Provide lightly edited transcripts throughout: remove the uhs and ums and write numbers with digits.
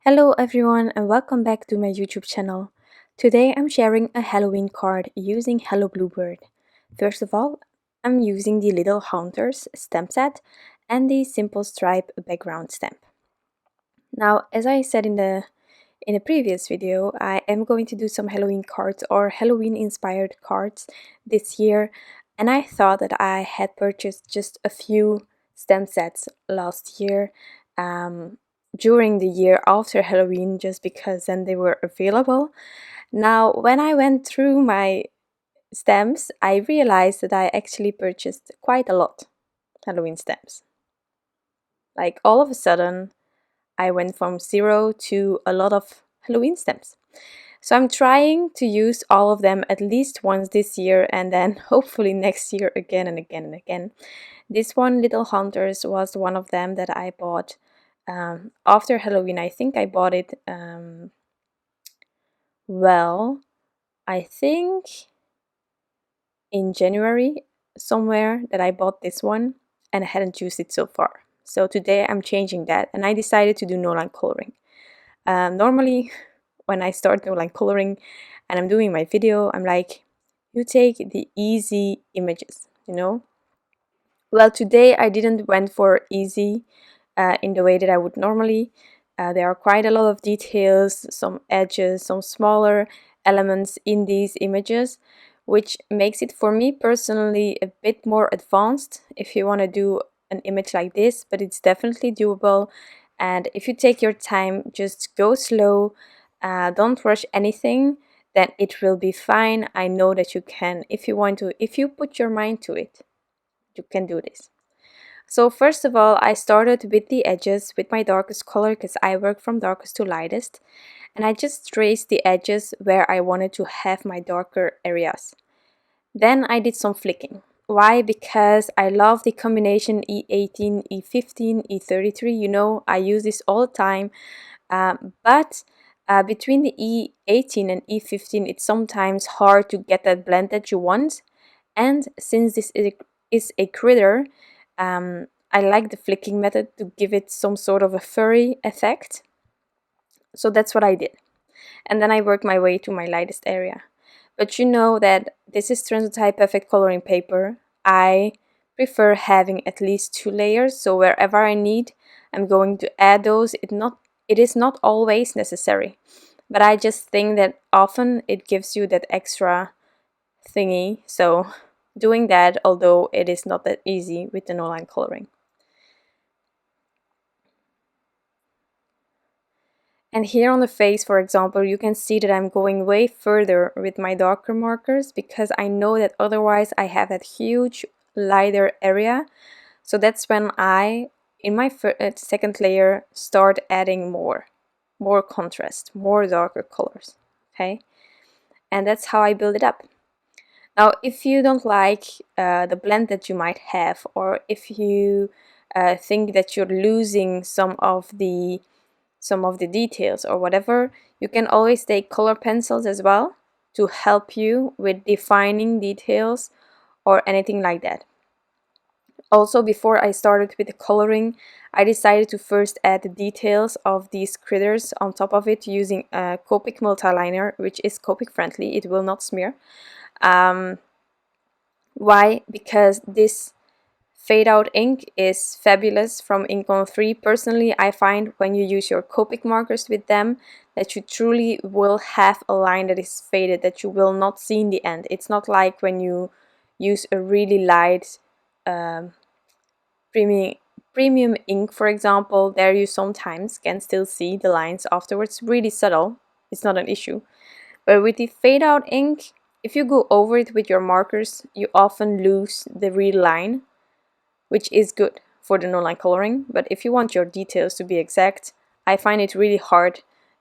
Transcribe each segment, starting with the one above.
Hello everyone and welcome back to my YouTube channel. Today I'm sharing a Halloween card using Hello Bluebird. First of all, I'm using the Little Hunters stamp set and the Simple Stripe background stamp. Now, as I said in the previous video, I am going to do some Halloween cards or Halloween inspired cards this year, and I thought that I had purchased just a few stamp sets last year during the year after Halloween just because then they were available. Now, when I went through my stamps, I realized that I actually purchased quite a lot Halloween stamps. Like all of a sudden, I went from 0 to a lot of Halloween stamps. So I'm trying to use all of them at least once this year and then hopefully next year again and again and again. This one, Little Hunters, was one of them that I bought after Halloween. I think I bought it, I think in January somewhere that I bought this one and I hadn't used it so far. So today I'm changing that and I decided to do Noline coloring. Normally when I start Noline coloring and I'm doing my video, I'm like, you take the easy images, you know? Well, today I didn't went for easy in the way that I would normally. There are quite a lot of details, some edges, some smaller elements in these images, which makes it for me personally a bit more advanced if you want to do an image like this, but it's definitely doable. And if you take your time, just go slow, don't rush anything, then it will be fine. I know that you can, if you want to, if you put your mind to it, you can do this. So first of all, I started with the edges with my darkest color because I work from darkest to lightest, and I just traced the edges where I wanted to have my darker areas. Then I did some flicking. Why? Because I love the combination E18, E15, E33. You know, I use this all the time, but between the E18 and E15, it's sometimes hard to get that blend that you want. And since this is a critter, I like the flicking method to give it some sort of a furry effect. So that's what I did. And then I worked my way to my lightest area. But you know that this is Transotype Perfect Coloring Paper. I prefer having at least 2 layers, so wherever I need, I'm going to add those. It is not always necessary, but I just think that often it gives you that extra thingy. So doing that, although it is not that easy with the Noline coloring. And here on the face, for example, you can see that I'm going way further with my darker markers because I know that otherwise I have that huge lighter area. So that's when I, in my second layer, start adding more contrast, more darker colors, okay? And that's how I build it up. Now, if you don't like the blend that you might have, or if you think that you're losing some of the details or whatever, you can always take color pencils as well to help you with defining details or anything like that. Also, before I started with the coloring, I decided to first add the details of these critters on top of it using a Copic Multiliner, which is Copic friendly, it will not smear. Why? Because this Fadeout ink is fabulous from Ink on 3. Personally, I find when you use your Copic markers with them that you truly will have a line that is faded, that you will not see in the end. It's not like when you use a really light premium ink, for example. There you sometimes can still see the lines afterwards, really subtle. It's not an issue. But with the Fadeout ink, if you go over it with your markers, you often lose the real line, which is good for the Noline coloring. But if you want your details to be exact, I find it really hard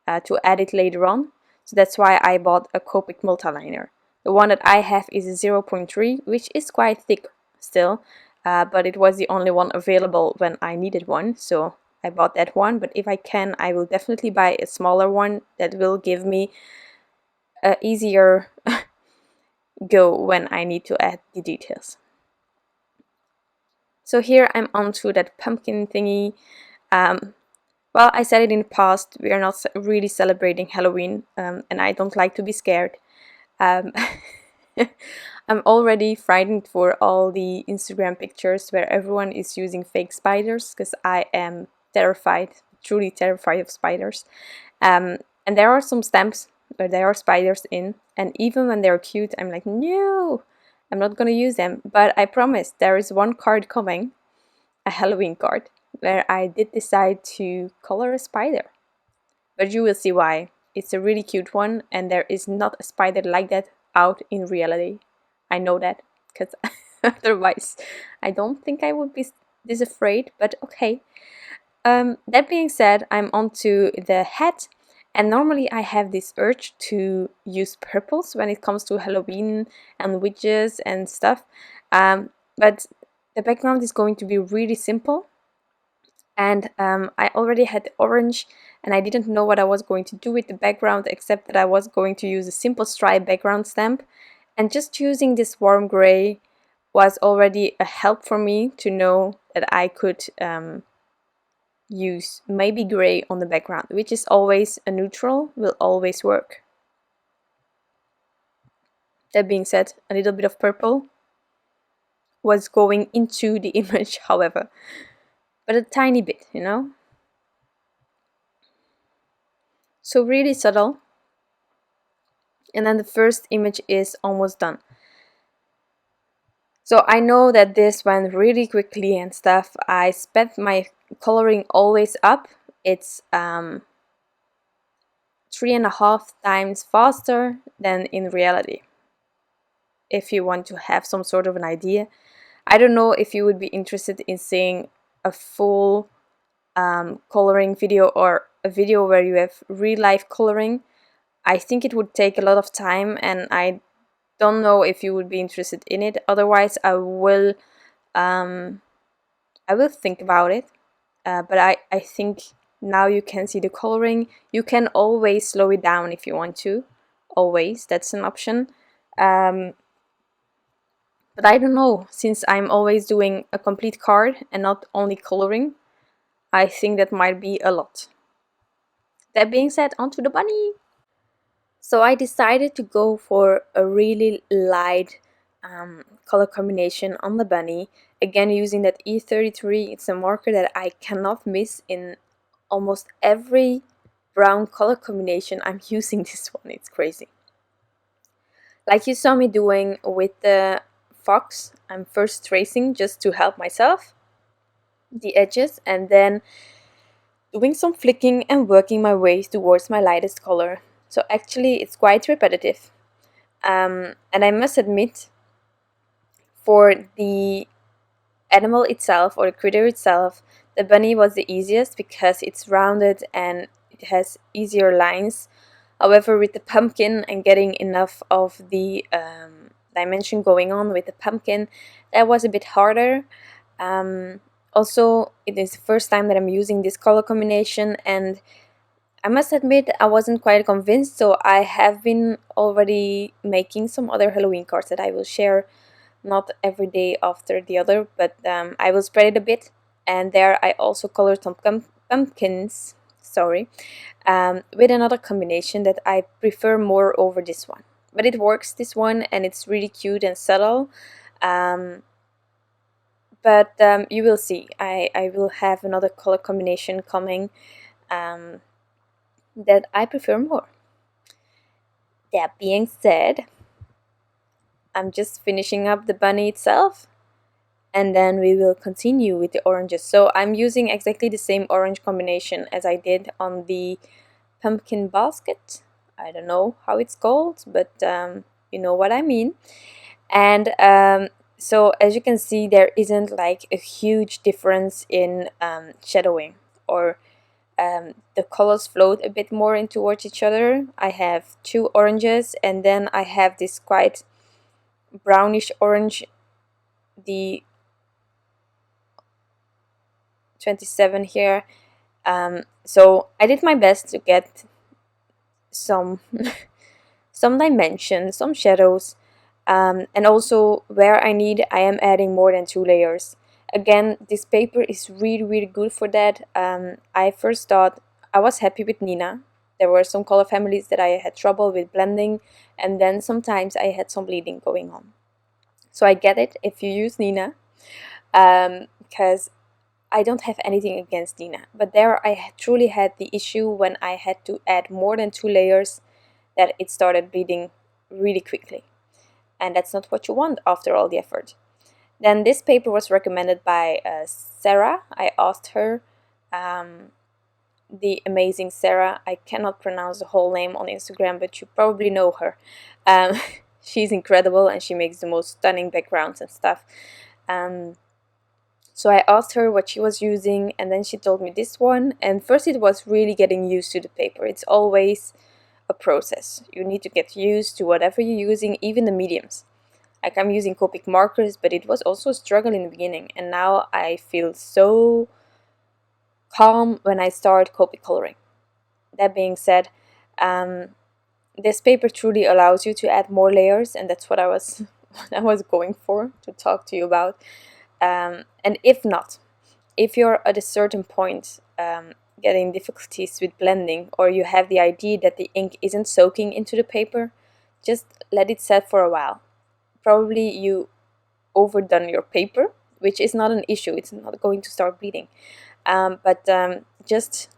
to add it later on. So that's why I bought a Copic Multiliner. The one that I have is a 0.3, which is quite thick still, but it was the only one available when I needed one, so I bought that one. But if I can, I will definitely buy a smaller one that will give me an easier go when I need to add the details. So here I'm onto that pumpkin thingy. Well, I said it in the past, we are not really celebrating Halloween, and I don't like to be scared. Um, I'm already frightened for all the Instagram pictures where everyone is using fake spiders, because I am terrified, truly terrified of spiders. And there are some stamps where there are spiders in, and even when they're cute, I'm like, no, I'm not gonna use them. But I promise there is one card coming, a Halloween card, where I did decide to color a spider. But you will see why. It's a really cute one, and there is not a spider like that out in reality. I know that, because otherwise I don't think I would be this afraid, but okay. That being said, I'm onto the hat, and normally I have this urge to use purples when it comes to Halloween and witches and stuff, but the background is going to be really simple, and I already had the orange, and I didn't know what I was going to do with the background, except that I was going to use a simple stripe background stamp, and just using this warm gray was already a help for me to know that I could use maybe gray on the background, which is always a neutral, will always work. That being said, a little bit of purple was going into the image, however, but a tiny bit, you know? So really subtle. And then the first image is almost done. So I know that this went really quickly and stuff. I sped my coloring always up. It's 3.5 times faster than in reality, if you want to have some sort of an idea. I don't know if you would be interested in seeing a full coloring video, or a video where you have real life coloring. I think it would take a lot of time, and I don't know if you would be interested in it. Otherwise, I will think about it. But I think now you can see the coloring. You can always slow it down if you want to. Always, that's an option. But I don't know, since I'm always doing a complete card and not only coloring, I think that might be a lot. That being said, onto the bunny. So I decided to go for a really light color combination on the bunny. Again, using that E33, it's a marker that I cannot miss in almost every brown color combination. I'm using this one, it's crazy. Like you saw me doing with the fox, I'm first tracing just to help myself the edges, and then doing some flicking and working my way towards my lightest color. So actually it's quite repetitive. And I must admit, for the animal itself, or the critter itself, the bunny was the easiest because it's rounded and it has easier lines. However, with the pumpkin and getting enough of the dimension going on with the pumpkin, that was a bit harder. Also, it is the first time that I'm using this color combination, and I must admit I wasn't quite convinced, so I have been already making some other Halloween cards that I will share, not every day after the other, but I will spread it a bit, and there I also colored some pumpkins, with another combination that I prefer more over this one. But it works, this one, and it's really cute and subtle. But you will see, I will have another color combination coming that I prefer more. That being said, I'm just finishing up the bunny itself, and then we will continue with the oranges. So I'm using exactly the same orange combination as I did on the pumpkin basket. I don't know how it's called, but you know what I mean. And so as you can see, there isn't like a huge difference in shadowing, or the colors float a bit more in towards each other. I have 2 oranges, and then I have this quite brownish orange, the 27 here. So I did my best to get some some dimension, some shadows, and also where I need, I am adding more than 2 layers. Again, this paper is really good for that. I first thought I was happy with Nina. There were some color families that I had trouble with blending, and then sometimes I had some bleeding going on. So I get it if you use Nina, because I don't have anything against Nina. But there I truly had the issue when I had to add more than 2 layers that it started bleeding really quickly. And that's not what you want after all the effort. Then this paper was recommended by Sarah. I asked her, the amazing Sarah. I cannot pronounce the whole name on Instagram, but you probably know her. She's incredible and she makes the most stunning backgrounds and stuff. So I asked her what she was using, and then she told me this one. And first it was really getting used to the paper. It's always a process. You need to get used to whatever you're using, even the mediums. Like I'm using Copic Markers, but it was also a struggle in the beginning. And now I feel so calm when I start Copic coloring. That being said, this paper truly allows you to add more layers, and that's what I was going for to talk to you about. And if not, if you're at a certain point getting difficulties with blending, or you have the idea that the ink isn't soaking into the paper, just let it set for a while. Probably you overdone your paper, which is not an issue. It's not going to start bleeding. But just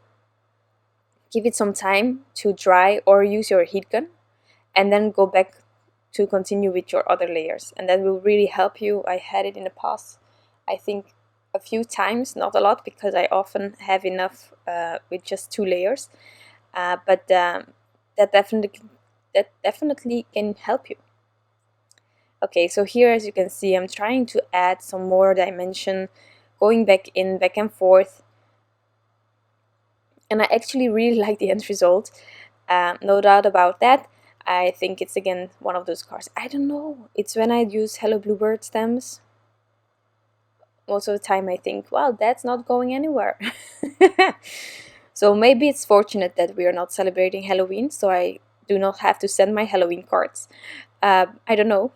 give it some time to dry, or use your heat gun, and then go back to continue with your other layers, and that will really help you. I had it in the past, I think a few times, not a lot because I often have enough with just 2 layers, but that definitely can help you. Okay, so here, as you can see, I'm trying to add some more dimension, going back and forth, and I actually really like the end result. No doubt about that. I think it's again one of those cards. I don't know, it's when I use Hello Bluebird stems. Most of the time I think, wow, that's not going anywhere. So maybe it's fortunate that we are not celebrating Halloween, so I do not have to send my Halloween cards. I don't know.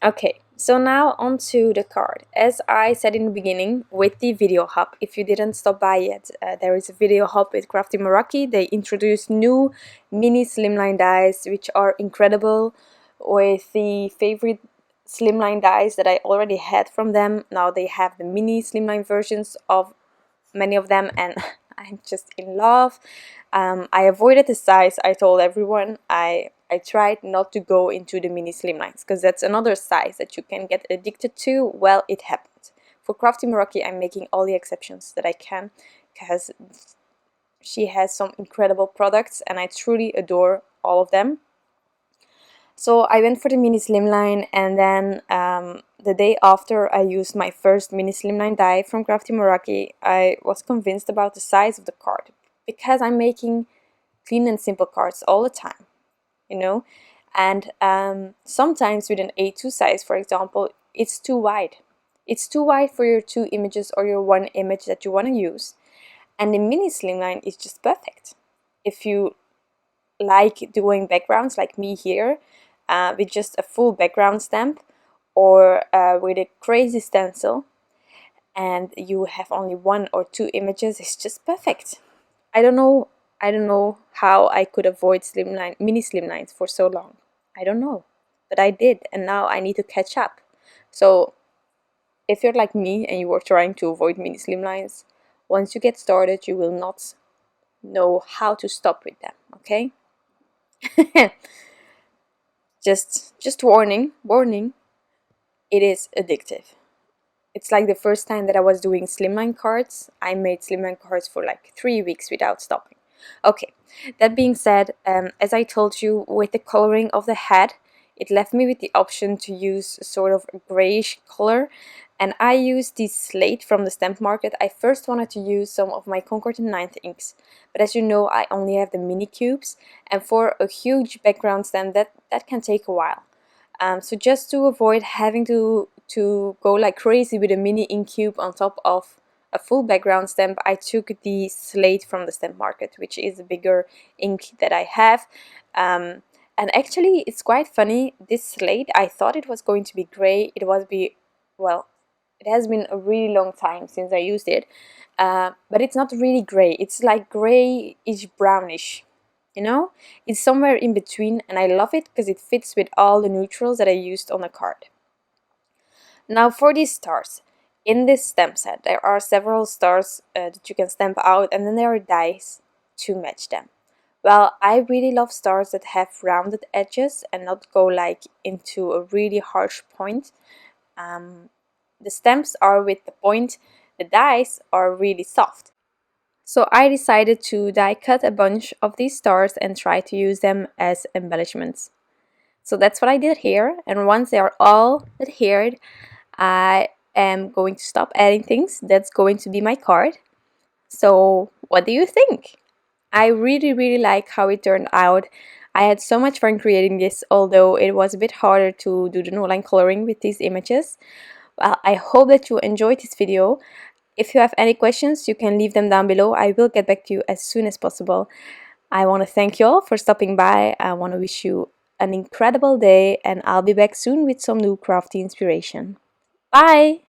Okay, so now onto the card. As I said in the beginning, with the video hub, if you didn't stop by yet, there is a video hub with Crafty Meraki. They introduced new mini slimline dies, which are incredible, with the favorite slimline dies that I already had from them. Now they have the mini slimline versions of many of them, and I'm just in love. I avoided the size. I told everyone I tried not to go into the mini slimlines, because that's another size that you can get addicted to. Well, it happens. For Crafty Meraki, I'm making all the exceptions that I can, because she has some incredible products and I truly adore all of them. So I went for the mini slimline, and then the day after I used my first mini slimline die from Crafty Meraki, I was convinced about the size of the card, because I'm making clean and simple cards all the time, you know, and sometimes with an A2 size, for example, it's too wide. It's too wide for your 2 images or your 1 image that you want to use, and the mini slimline is just perfect. If you like doing backgrounds like me here, with just a full background stamp, or with a crazy stencil, and you have only 1 or 2 images, it's just perfect. I don't know how I could avoid mini slimlines for so long. I don't know, but I did, and now I need to catch up. So if you're like me and you are trying to avoid mini slimlines, once you get started, you will not know how to stop with them, okay? Just warning, it is addictive. It's like the first time that I was doing slimline cards. I made slimline cards for like 3 weeks without stopping. Okay, that being said, as I told you, with the coloring of the head, it left me with the option to use sort of a grayish color, and I used the Slate from the stamp market. I first wanted to use some of my Concord and 9th inks, but as you know, I only have the mini cubes, and for a huge background stamp, that can take a while. So just to avoid having to go like crazy with a mini ink cube on top of a full background stamp, I took the Slate from the stamp market, which is a bigger ink that I have. And actually, it's quite funny. This Slate, I thought it was going to be gray. It was well, It has been a really long time since I used it, but it's not really gray. It's like grayish brownish, you know? It's somewhere in between, and I love it because it fits with all the neutrals that I used on the card. Now for these stars. In this stamp set, there are several stars that you can stamp out, and then there are dies to match them. Well, I really love stars that have rounded edges and not go like into a really harsh point. The stamps are with the point, the dies are really soft. So I decided to die cut a bunch of these stars and try to use them as embellishments. So that's what I did here, and once they are all adhered, I am going to stop adding things. That's going to be my card. So what do you think? I really like how it turned out. I had so much fun creating this, although it was a bit harder to do the Noline coloring with these images. Well, I hope that you enjoyed this video. If you have any questions, you can leave them down below. I will get back to you as soon as possible. I want to thank you all for stopping by. I want to wish you an incredible day, and I'll be back soon with some new crafty inspiration. Bye!